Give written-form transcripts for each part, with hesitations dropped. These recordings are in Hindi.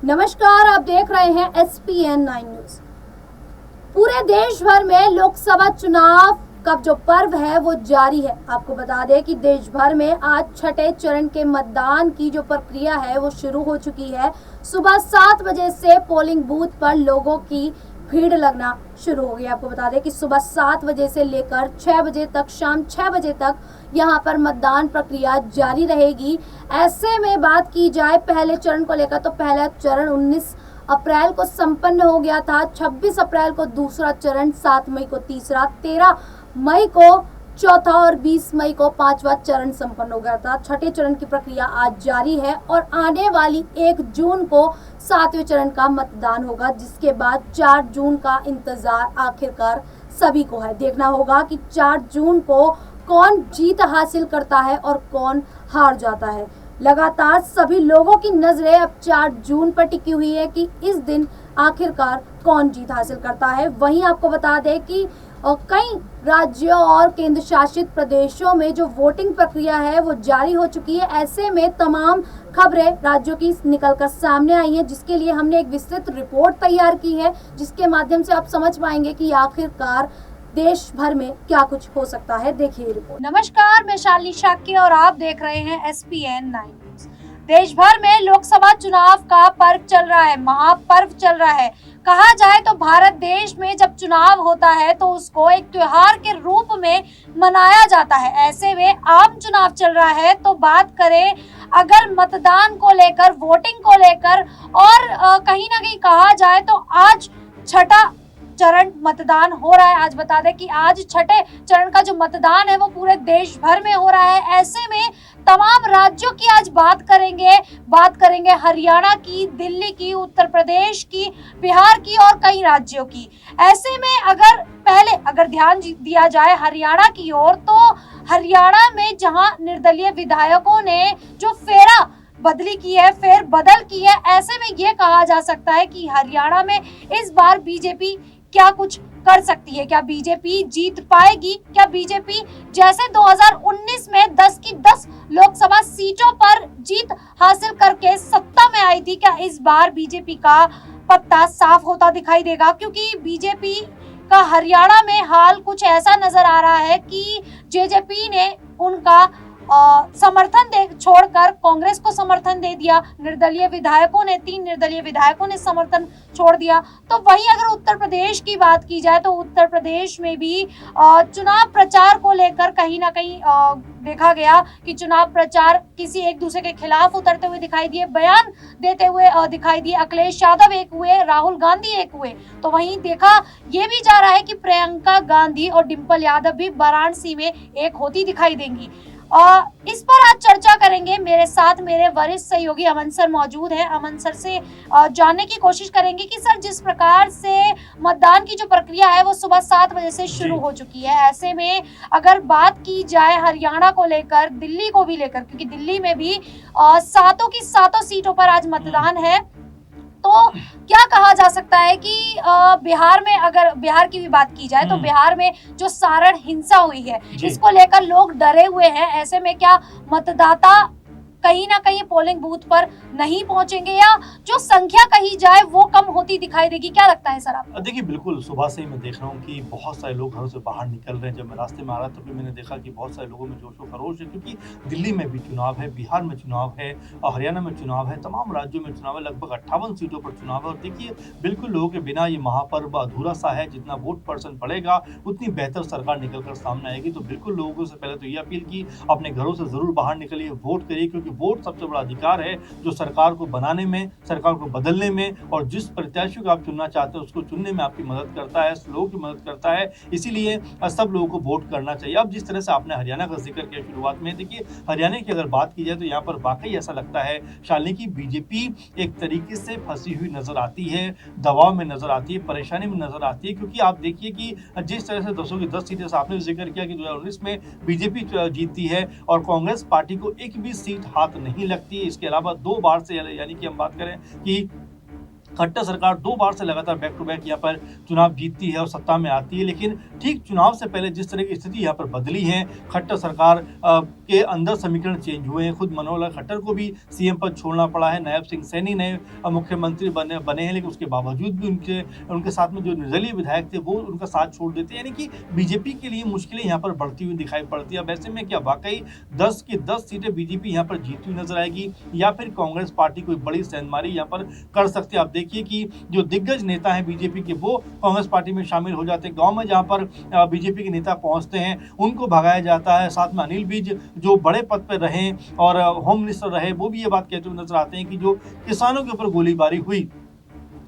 नमस्कार, आप देख रहे हैं SPN 9 न्यूज। पूरे देश भर में लोकसभा चुनाव का जो पर्व है वो जारी है। आपको बता दें कि देश भर में आज छठे चरण के मतदान की जो प्रक्रिया है वो शुरू हो चुकी है। सुबह 7 बजे से पोलिंग बूथ पर लोगों की भीड़ लगना शुरू हो गई। आपको बता दें कि सुबह 7 बजे से लेकर 6 बजे तक, शाम 6 बजे तक यहाँ पर मतदान प्रक्रिया जारी रहेगी। ऐसे में बात की जाए पहले चरण को लेकर, तो पहला चरण 19 अप्रैल को संपन्न हो गया था। 26 अप्रैल को दूसरा चरण, 7 मई को तीसरा, 13 मई को चौथा और 20 मई को पांचवा चरण संपन्न हो गया था। छठे चरण की प्रक्रिया आज जारी है और आने वाली 1 जून को 7वें चरण का मतदान होगा, जिसके बाद 4 जून का इंतजार आखिरकार सभी को है। देखना होगा कि 4 जून को कौन जीत हासिल करता है और कौन हार जाता है। लगातार सभी लोगों की नजरें अब 4 जून पर टिकी हुई है कि इस दिन आखिरकार कौन जीत हासिल करता है। वहीं आपको बता दें कि कई राज्यों और केंद्र शासित प्रदेशों में जो वोटिंग प्रक्रिया है वो जारी हो चुकी है। ऐसे में तमाम खबरें राज्यों की निकलकर सामने आई हैं, जिसके लिए हमने एक विस्तृत रिपोर्ट तैयार की है, जिसके माध्यम से आप समझ पाएंगे कि आखिरकार देश भर में क्या कुछ हो सकता है। देखिए रिपोर्ट। नमस्कार, मैं शालिनी शाक्य और आप देख रहे हैं SPN 9 न्यूज। देश भर में लोकसभा चुनाव का पर्व चल रहा है, महापर्व चल रहा है। कहा जाए तो भारत देश में जब चुनाव होता है तो उसको एक त्योहार के रूप में मनाया जाता है। ऐसे में आम चुनाव चल रहा है, तो बात करें अगर मतदान को लेकर, वोटिंग को लेकर, और कहीं ना कहीं कहा जाए तो आज छठा चरण मतदान हो रहा है। आज बता दें कि आज छठे चरण का जो मतदान है वो पूरे देश भर में हो रहा है। ऐसे में तमाम राज्यों की आज बात करेंगे हरियाणा की, दिल्ली की, उत्तर प्रदेश की, बिहार की और कई राज्यों की। ऐसे में अगर ध्यान दिया जाए हरियाणा की ओर, तो हरियाणा में जहां निर्दलीय विधायकों ने जो फेरा बदली की है, फेर बदल की है, ऐसे में ये कहा जा सकता है कि हरियाणा में इस बार बीजेपी क्या कुछ कर सकती है। क्या बीजेपी जीत पाएगी? क्या बीजेपी जैसे 2019 में 10 की 10 लोकसभा सीटों पर जीत हासिल करके सत्ता में आई थी, क्या इस बार बीजेपी का पत्ता साफ होता दिखाई देगा? क्योंकि बीजेपी का हरियाणा में हाल कुछ ऐसा नजर आ रहा है कि जेजेपी ने उनका समर्थन छोड़कर कांग्रेस को समर्थन दे दिया। 3 निर्दलीय विधायकों ने समर्थन छोड़ दिया। तो वहीं अगर उत्तर प्रदेश की बात की जाए तो उत्तर प्रदेश में भी चुनाव प्रचार को लेकर कहीं ना कहीं देखा गया कि चुनाव प्रचार किसी एक दूसरे के खिलाफ उतरते हुए दिखाई दिए, बयान देते हुए दिखाई दिए। अखिलेश यादव एक हुए, राहुल गांधी एक हुए। तो वहीं देखा ये भी जा रहा है कि प्रियंका गांधी और डिंपल यादव भी वाराणसी में एक होती दिखाई देंगी। इस पर आज चर्चा करेंगे। मेरे साथ मेरे वरिष्ठ सहयोगी अमन सर मौजूद हैं। अमन सर से जानने की कोशिश करेंगे कि सर, जिस प्रकार से मतदान की जो प्रक्रिया है वो सुबह 7 बजे से शुरू हो चुकी है। ऐसे में अगर बात की जाए हरियाणा को लेकर, दिल्ली को भी लेकर, क्योंकि दिल्ली में भी 7 की 7 सीटों पर आज मतदान है, तो क्या कहा जा सकता है कि बिहार में, अगर बिहार की भी बात की जाए तो बिहार में जो सारण हिंसा हुई है, इसको लेकर लोग डरे हुए हैं। ऐसे में क्या मतदाता कहीं ना कहीं पोलिंग बूथ पर नहीं पहुंचेंगे, या जो संख्या कही जाए वो कम होती दिखाई देगी? क्या लगता है सर आपको? देखिए, बिल्कुल सुबह से ही मैं देख रहा हूँ कि बहुत सारे लोग घरों से बाहर निकल रहे हैं। जब मैं रास्ते में आ रहा था तो मैंने देखा कि बहुत सारे लोगों में जोश व खरोश है, क्योंकि दिल्ली में भी चुनाव है, बिहार में चुनाव है, हरियाणा में चुनाव है, तमाम राज्यों में चुनाव है। लगभग 58 सीटों पर चुनाव है। और देखिए, बिल्कुल लोगों के बिना ये महापर्व अधूरा सा है। जितना वोट परसेंट बढ़ेगा उतनी बेहतर सरकार निकल कर सामने आएगी। तो बिल्कुल लोगों से पहले तो ये अपील की, अपने घरों से जरूर बाहर निकलिए, वोट करिए, क्योंकि वोट सबसे बड़ा अधिकार है जो सरकार को बनाने में, सरकार को बदलने में, और जिस प्रत्याशी को आप चुनना चाहते हैं उसको चुनने में आपकी मदद करता है, लोगों की मदद करता है। इसीलिए सब लोगों को वोट करना चाहिए। अब जिस तरह से आपने हरियाणा का जिक्र किया शुरुआत में, देखिए हरियाणा की अगर बात की जाए तो यहाँ पर वाकई ऐसा लगता है शालिनी की बीजेपी एक तरीके से फंसी हुई नजर आती है, दबाव में नजर आती है, परेशानी में नजर आती है। क्योंकि आप देखिए कि जिस तरह से 10 की 10 सीटें आपने जिक्र किया कि 2019 में बीजेपी जीतती है और कांग्रेस पार्टी को एक भी सीट हाथ नहीं लगती है। इसके अलावा 2 बार से, यानी कि हम बात करें कि खट्टर सरकार 2 बार से लगातार बैक टू बैक यहाँ पर चुनाव जीतती है और सत्ता में आती है। लेकिन ठीक चुनाव से पहले जिस तरह की स्थिति यहाँ पर बदली है, खट्टर सरकार के अंदर समीकरण चेंज हुए हैं। खुद मनोहर लाल खट्टर को भी सीएम पद छोड़ना पड़ा है। नायब सिंह सैनी नए मुख्यमंत्री बने हैं, लेकिन उसके बावजूद भी उनके साथ में जो निर्दलीय विधायक थे वो उनका साथ छोड़ देते हैं। यानी कि बीजेपी के लिए मुश्किलें यहाँ पर बढ़ती हुई दिखाई पड़ती है। अब ऐसे में क्या वाकई 10 की 10 सीटें बीजेपी यहाँ पर जीतती हुई नजर आएगी या फिर कांग्रेस पार्टी कोई बड़ी सेंधमारी यहाँ पर कर सकती है? आप देखिए कि जो दिग्गज नेता हैं बीजेपी के वो कांग्रेस पार्टी में शामिल हो जाते हैं। गांव में जहां पर बीजेपी के नेता पहुंचते हैं उनको भगाया जाता है। साथ में अनिल विज जो बड़े पद पर रहे और होम मिनिस्टर रहे वो भी ये बात कहते हुए नजर आते हैं कि जो किसानों के ऊपर गोलीबारी हुई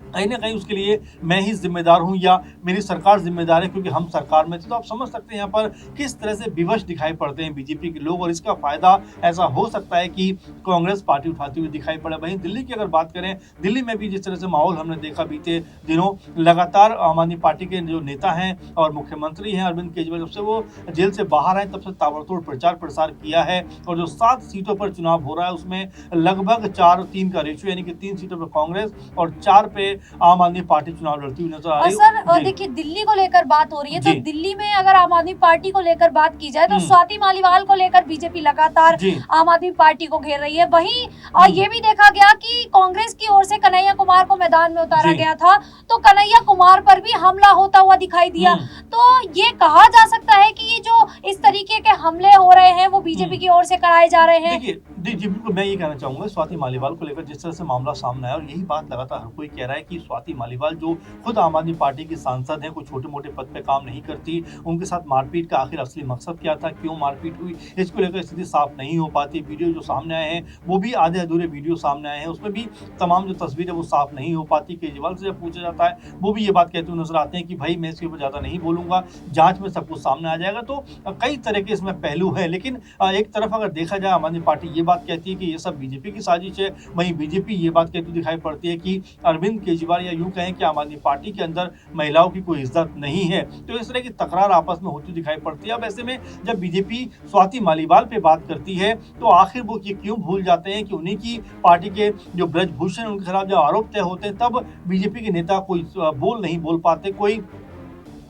कहीं ना कहीं उसके लिए मैं ही जिम्मेदार हूं या मेरी सरकार जिम्मेदार है क्योंकि हम सरकार में थे। तो आप समझ सकते हैं यहाँ पर किस तरह से विवश दिखाई पड़ते हैं बीजेपी के लोग और इसका फायदा ऐसा हो सकता है कि कांग्रेस पार्टी उठाती हुई दिखाई पड़े। वहीं दिल्ली की अगर बात करें, दिल्ली में भी जिस तरह से माहौल हमने देखा बीते दिनों, लगातार आम आदमी पार्टी के जो नेता हैं और मुख्यमंत्री हैं अरविंद केजरीवाल, जब से वो जेल से बाहर आए तब से ताबड़तोड़ प्रचार प्रसार किया है और जो 7 सीटों पर चुनाव हो रहा है उसमें लगभग 4-3 का रेशियो यानी कि 3 सीटों पर कांग्रेस और 4 पे आम आदमी पार्टी चुनाव लड़ती हुई नजर आ रही है। सर देखिए, दिल्ली को लेकर बात हो रही है तो दिल्ली में अगर आम आदमी पार्टी को लेकर बात की जाए तो स्वाति मालीवाल को लेकर बीजेपी लगातार आम आदमी पार्टी को घेर रही है। वहीं ये भी देखा गया कि कांग्रेस की ओर से कन्हैया कुमार को मैदान में उतारा गया था तो कन्हैया कुमार पर भी हमला होता हुआ दिखाई दिया। तो ये कहा जा सकता है कि ये जो इस तरीके के हमले हो रहे हैं वो बीजेपी की ओर से कराए जा रहे हैं। जी बिल्कुल, मैं ये कहना चाहूंगा स्वाति मालीवाल को लेकर जिस तरह से मामला सामने आया और यही बात लगातार हर कोई कह रहा है कि स्वाति मालीवाल जो खुद आम आदमी पार्टी की सांसद हैं, कोई छोटे मोटे पद पे काम नहीं करती, उनके साथ मारपीट का आखिर असली मकसद क्या था, क्यों मारपीट हुई, इसको लेकर स्थिति साफ नहीं हो पाती। वीडियो जो सामने आए हैं वो भी आधे अधूरे वीडियो सामने आए हैं, उसमें भी तमाम जो तस्वीर है वो साफ नहीं हो पाती। केजरीवाल से जब पूछा जाता है वो भी ये बात कहते हुए नजर आते हैं कि भाई मैं इसके ऊपर ज्यादा नहीं बोलूंगा, जांच में सब कुछ सामने आ जाएगा। तो कई तरह के इसमें पहलू है, लेकिन एक तरफ अगर देखा जाए आम आदमी पार्टी ये बात कहती है कि ये सब बीजेपी की साजिश है, वहीं बीजेपी ये बात कहती दिखाई पड़ती है कि अरविंद केजरीवाल या यूं कहें कि आम आदमी पार्टी के अंदर महिलाओं की कोई इज्जत नहीं है। तो इस तरह की तकरार आपस में होती दिखाई पड़ती है। अब ऐसे में जब बीजेपी स्वाति मालीवाल पे बात करती है तो आखिर वो ये क्यों भूल जाते हैं कि उन्हीं की पार्टी के जो ब्रजभूषण उनके खिलाफ जब आरोप तय होते हैं तब बीजेपी के नेता कोई नहीं बोल पाते, कोई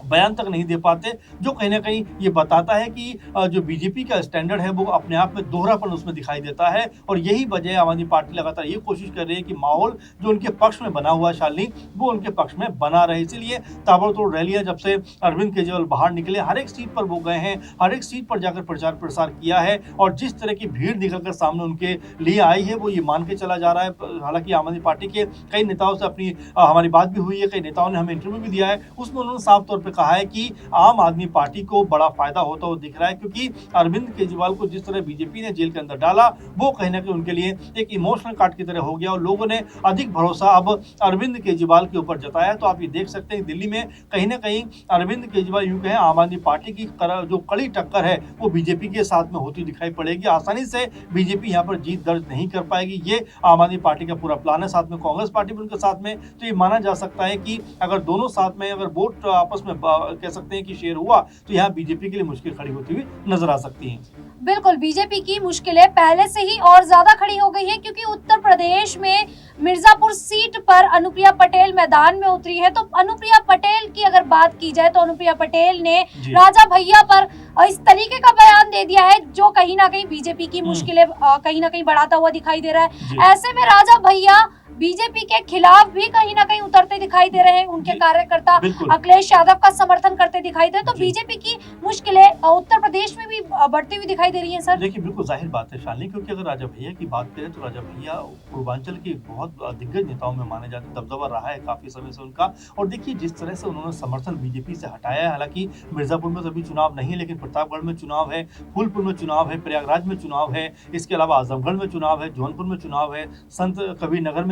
बयान तक नहीं दे पाते, जो कहीं ना कहीं ये बताता है कि जो बीजेपी का स्टैंडर्ड है वो अपने आप में दोहरापन उसमें दिखाई देता है। और यही वजह है आम आदमी पार्टी लगातार ये कोशिश कर रही है कि माहौल जो उनके पक्ष में बना हुआ है शालिनी, वो उनके पक्ष में बना रहे। इसीलिए ताबड़तोड़ रैलियां जब से अरविंद केजरीवाल बाहर निकले, हर एक सीट पर वो गए हैं, हर एक सीट पर जाकर प्रचार प्रसार किया है और जिस तरह की भीड़ निकलकर सामने उनके लिए आई है वो ये मान के चला जा रहा है। हालांकि आम आदमी पार्टी के कई नेताओं से अपनी हमारी बात भी हुई है, कई नेताओं ने हमें इंटरव्यू भी दिया है, उसमें उन्होंने साफ तौर पर कहा है कि आम आदमी पार्टी को बड़ा फायदा होता हुआ दिख रहा है क्योंकि अरविंद केजरीवाल को जिस तरह बीजेपी ने जेल के अंदर डाला वो कहीं ना कहीं उनके लिए एक इमोशनल कार्ड की तरह हो गया और लोगों ने अधिक भरोसा अब अरविंद केजरीवाल के ऊपर जताया। तो आप ये देख सकते हैं दिल्ली में कहीं ना कहीं अरविंद केजरीवाल यूं कहें आम आदमी पार्टी की जो कड़ी टक्कर है वो बीजेपी के साथ में होती दिखाई पड़ेगी। आसानी से बीजेपी यहाँ पर जीत दर्ज नहीं कर पाएगी, ये आम आदमी पार्टी का पूरा प्लान है। साथ में कांग्रेस पार्टी भी उनके साथ में, तो ये माना जा सकता है कि अगर दोनों साथ में अगर वोट आपस में कह सकते हैं कि शेयर हुआ तो यहाँ बीजेपी के लिए मुश्किल खड़ी होती हुई नजर आ सकती है। बिल्कुल, बीजेपी की मुश्किलें पहले से ही और ज्यादा खड़ी हो गई है क्योंकि उत्तर प्रदेश में मिर्जापुर सीट पर अनुप्रिया पटेल मैदान में उतरी है। तो अनुप्रिया पटेल की अगर बात की जाए तो अनुप्रिया पटेल ने राजा भैया पर इस तरीके का बयान दे दिया है जो कहीं ना कहीं बीजेपी की मुश्किलें कहीं ना कहीं बढ़ाता हुआ दिखाई दे रहा है। ऐसे में राजा भैया बीजेपी के खिलाफ भी कहीं ना कहीं उतरते दिखाई दे रहे हैं, उनके कार्यकर्ता अखिलेश यादव का समर्थन करते दिखाई दे, तो बीजेपी की मुश्किलें उत्तर प्रदेश में भी बढ़ती हुई दिखाई दे रही हैं। सर देखिए, बिल्कुल जाहिर बात है शालिनी, क्योंकि अगर राजा भैया की बात करें तो राजा भैया पूर्वांचल के बहुत दिग्गज नेताओं में माने जाते, दबदबा रहा है काफी समय से उनका। और देखिए जिस तरह से उन्होंने समर्थन बीजेपी से हटाया है, हालांकि मिर्जापुर में तो अभी चुनाव नहीं है लेकिन प्रतापगढ़ में चुनाव है, फूलपुर में चुनाव है, प्रयागराज में चुनाव है, इसके अलावा आजमगढ़ में चुनाव है, जौनपुर में चुनाव है, संत कबीर नगर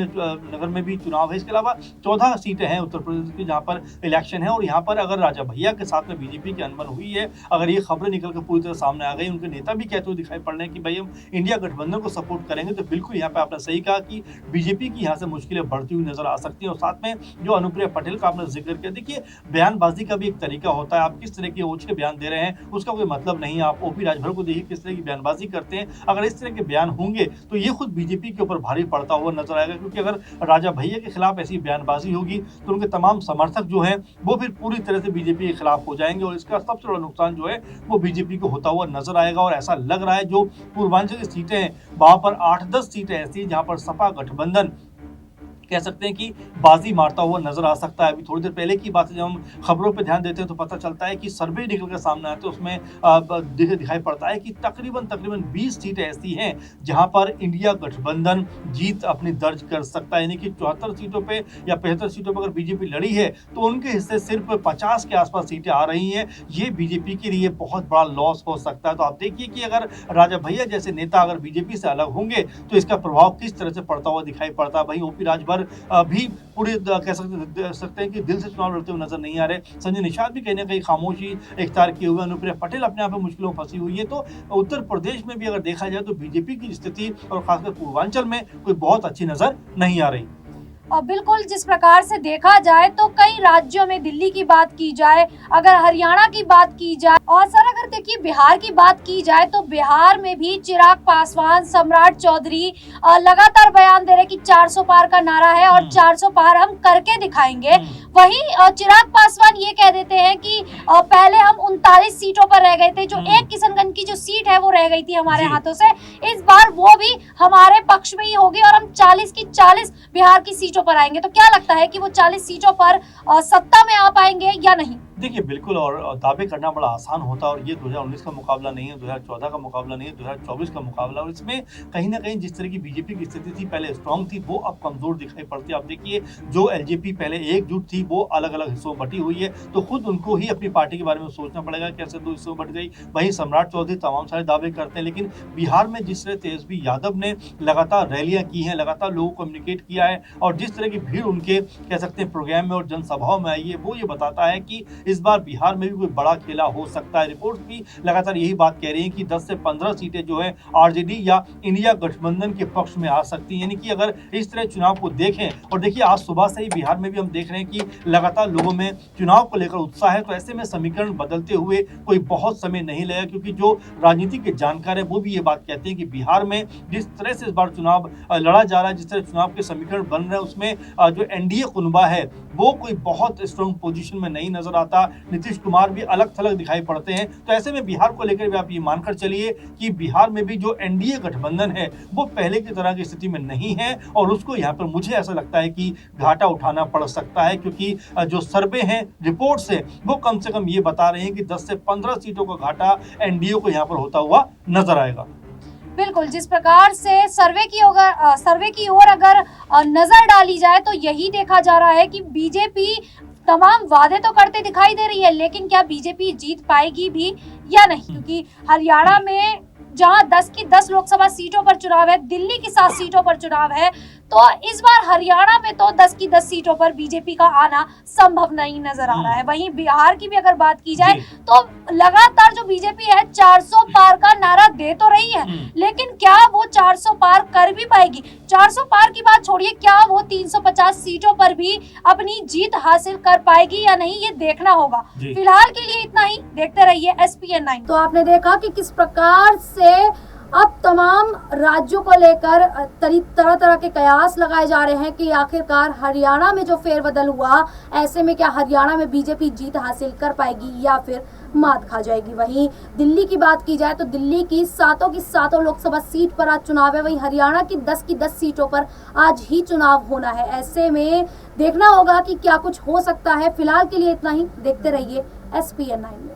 में भी चुनाव है। इसके अलावा 14 सीटें हैं उत्तर प्रदेश की जहां पर इलेक्शन है। और यहाँ पर अगर राजा भैया के साथ में बीजेपी की अनबन हुई है, अगर ये खबरें निकल कर पूरी तरह सामने आ गई, उनके नेता भी कहते हुए दिखाई पड़ रहे हैं कि भाई हम इंडिया गठबंधन को सपोर्ट करेंगे, तो बिल्कुल यहाँ पे आपने सही कहा कि बीजेपी की यहाँ से मुश्किलें बढ़ती हुई नजर आ सकती है। और साथ में जो अनुप्रिया पटेल का आपने जिक्र किया, देखिए बयानबाजी का भी एक तरीका होता है, आप किस तरह के ओछे बयान दे रहे हैं उसका कोई मतलब नहीं है। आप ओपी राजभर को देखिए किस तरह की बयानबाजी करते हैं, अगर इस तरह के बयान होंगे तो ये खुद बीजेपी के ऊपर भारी पड़ता हुआ नजर आएगा। क्योंकि अगर राजा भैया के खिलाफ ऐसी बयानबाजी होगी तो उनके तमाम समर्थक जो हैं वो फिर पूरी तरह से बीजेपी के खिलाफ हो जाएंगे और इसका सबसे बड़ा नुकसान जो है वो बीजेपी को होता हुआ नजर आएगा। और ऐसा लग रहा है जो पूर्वांचल की सीटें हैं वहां पर 8-10 सीटें ऐसी हैं जहां पर सपा गठबंधन कह सकते हैं कि बाजी मारता हुआ नजर आ सकता है। अभी थोड़ी देर पहले की बात है, जब हम खबरों पे ध्यान देते हैं तो पता चलता है कि सर्वे निकल कर सामने आते हैं, उसमें दिखाई पड़ता है कि तकरीबन 20 सीटें ऐसी हैं जहां पर इंडिया गठबंधन जीत अपनी दर्ज कर सकता है। यानी कि 74 सीटों पे या 75 सीटों पर अगर बीजेपी लड़ी है तो उनके हिस्से सिर्फ 50 के आसपास सीटें आ रही हैं। ये बीजेपी के लिए बहुत बड़ा लॉस हो सकता है। तो आप देखिए कि अगर राजा भैया जैसे नेता अगर बीजेपी से अलग होंगे तो इसका प्रभाव किस तरह से पड़ता हुआ दिखाई पड़ता है। वहीं ओपी राजभर भी पूरे कह सकते हैं कि दिल से चुनाव लड़ते हुए नजर नहीं आ रहे। संजय निषाद भी कहीं ना कहीं खामोशी इख्तियार किए हुए, अनुप्रिया पटेल अपने आप में मुश्किलों में फंसी हुई है। तो उत्तर प्रदेश में भी अगर देखा जाए तो बीजेपी की स्थिति और खासकर पूर्वांचल में कोई बहुत अच्छी नजर नहीं आ रही। और बिल्कुल जिस प्रकार से देखा जाए तो कई राज्यों में, दिल्ली की बात की जाए, अगर हरियाणा की बात की जाए और सर अगर देखिए बिहार की बात की जाए तो बिहार में भी चिराग पासवान, सम्राट चौधरी लगातार बयान दे रहे कि 400 पार का नारा है और 400 पार हम करके दिखाएंगे। वहीं चिराग पासवान ये कह देते हैं कि पहले हम 39 सीटों पर रह गए थे, जो एक किशनगंज की जो सीट है वो रह गई थी हमारे हाथों से, इस बार वो भी हमारे पक्ष में ही होगी और हम 40 की 40 बिहार की सीटों पर आएंगे। तो क्या लगता है कि वो 40 सीटों पर सत्ता में आ पाएंगे या नहीं? देखिए बिल्कुल, और दावे करना बड़ा आसान होता है और ये 2019 का मुकाबला नहीं है, 2014 का मुकाबला नहीं है, 2024 का मुकाबला। और इसमें कहीं ना कहीं जिस तरह की बीजेपी की स्थिति थी पहले स्ट्रांग थी, वो अब कमजोर दिखाई पड़ती है। आप देखिए जो एलजेपी पहले एकजुट थी वो अलग अलग हिस्सों में बटी हुई है, तो खुद उनको ही अपनी पार्टी के बारे में सोचना पड़ेगा कैसे 2 हिस्सों में बट गई। वहीं सम्राट चौधरी तमाम सारे दावे करते हैं, लेकिन बिहार में जिस तरह तेजस्वी यादव ने लगातार रैलियां की हैं, लगातार लोगों को कम्युनिकेट किया है और जिस तरह की भीड़ उनके कह सकते हैं प्रोग्राम में और जनसभाओं में आई है, वो ये बताता है कि इस बार बिहार में भी कोई बड़ा खेला हो सकता है। रिपोर्ट भी लगातार यही बात कह रही है कि 10 से 15 सीटें जो है आरजेडी या इंडिया गठबंधन के पक्ष में आ सकती हैं। यानी कि अगर इस तरह चुनाव को देखें, और देखिए आज सुबह से ही बिहार में भी हम देख रहे हैं कि लगातार लोगों में चुनाव को लेकर उत्साह है, तो ऐसे में समीकरण बदलते हुए कोई बहुत समय नहीं लगेगा, क्योंकि जो राजनीति के जानकार है वो भी ये बात कहते हैं कि बिहार में जिस तरह से इस बार चुनाव लड़ा जा रहा है, जिस तरह चुनाव के समीकरण बन रहे हैं, उसमें जो एनडीए कुनबा है वो कोई बहुत स्ट्रॉन्ग पोजीशन में नहीं नजर आता। नीतीश कुमार भी अलग थलग दिखाई पड़ते हैं। तो ऐसे में बिहार को लेकर भी आप ये मानकर चलिए कि बिहार में भी जो एनडीए गठबंधन है वो पहले की तरह की स्थिति में नहीं है और उसको यहाँ पर मुझे ऐसा लगता है कि घाटा उठाना पड़ सकता है, क्योंकि जो सर्वे हैं, रिपोर्ट्स हैं, वो कम से कम ये बता रहे हैं कि 10 से 15 सीटों का घाटा एनडीए को यहाँ पर होता हुआ नजर आएगा। बिल्कुल, जिस प्रकार से सर्वे की ओर अगर नजर डाली जाए तो यही देखा जा रहा है कि बीजेपी तमाम वादे तो करते दिखाई दे रही है, लेकिन क्या बीजेपी जीत पाएगी भी या नहीं? क्योंकि हरियाणा में जहां 10 की 10 लोकसभा सीटों पर चुनाव है, दिल्ली की 7 सीटों पर चुनाव है, तो इस बार हरियाणा में तो 10 की 10 सीटों पर बीजेपी का आना संभव नहीं नजर आ रहा है। वहीं बिहार की भी अगर बात की जाए तो लगातार जो बीजेपी है 400 पार का नारा दे तो रही है, लेकिन क्या वो 400 पार कर भी पाएगी? 400 पार की बात छोड़िए, क्या वो 350 सीटों पर भी अपनी जीत हासिल कर पाएगी या नहीं, ये देखना होगा। फिलहाल के लिए इतना ही, देखते रहिए SPN 9। तो आपने देखा कि किस प्रकार से अब तमाम राज्यों को लेकर तरह तरह के कयास लगाए जा रहे हैं कि आखिरकार हरियाणा में जो फेरबदल हुआ, ऐसे में क्या हरियाणा में बीजेपी जीत हासिल कर पाएगी या फिर मात खा जाएगी। वहीं दिल्ली की बात की जाए तो दिल्ली की सातों लोकसभा सीट पर आज चुनाव है, वहीं हरियाणा की 10 की 10 सीटों पर आज ही चुनाव होना है। ऐसे में देखना होगा कि क्या कुछ हो सकता है। फिलहाल के लिए इतना ही, देखते रहिए SPN 9 में।